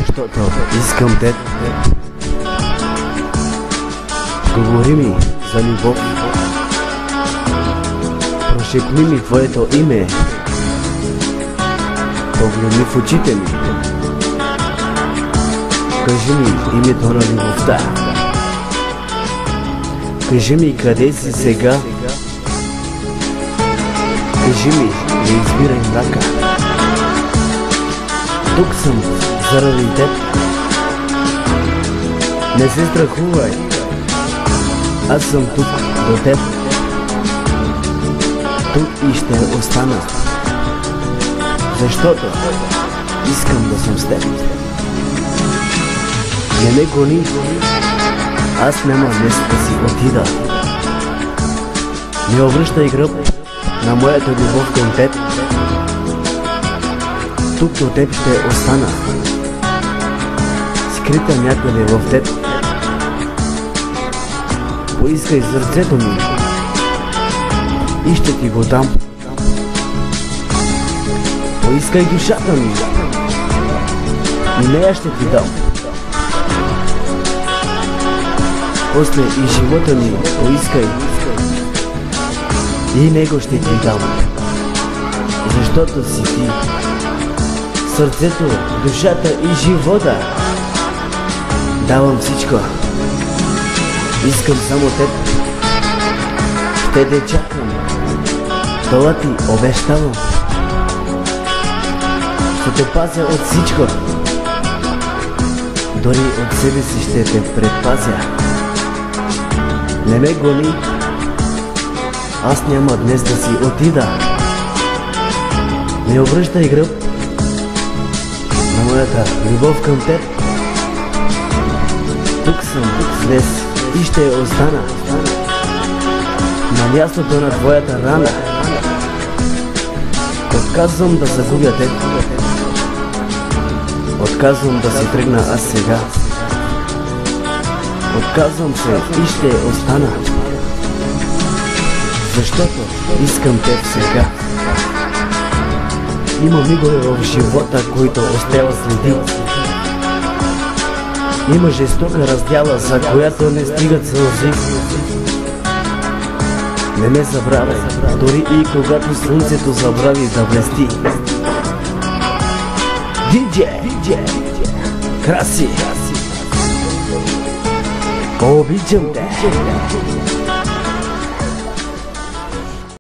защото искам теб. Говори ми за любов, прошепни ми твоето име, погледни в очите ми, кажи ми името на любовта. Кажи ми къде си сега, кажи ми не избирай мрака. Тук съм заради теб, не се страхувай, аз съм тук до теб. Тук и ще остана, защото искам да съм с теб. Не ме гони, аз няма днес да си отида. Не обръщай гръб на моята любов към теб. Тук до теб ще остана, скрита някъде в теб. Поискай сърцето ми и ще ти го дам. Поискай душата ми и нея ще ти дам. После и живота ми поискай и него ще ти дам. Защото си ти сърцето, душата и живота. Давам всичко, искам само теб. Ще те чакам, това ти обещавам. Ще те пазя от всичко, дори от себе си ще те предпазя. Не ме гони, аз няма днес да си отида. Не обръщай гръб на моята любов към теб. Тук съм днес и ще остана на мястото на твоята рана. Отказвам да загубя теб, отказвам да си тръгна аз сега. Отказвам се и ще остана, защото искам теб сега. Има мигове в живота, които оставя следи. Има жестока раздяла, за която не стигат сълзи. Не ме забравяй, дори и когато слънцето забрави да блести. Диджей Краси, обичам те.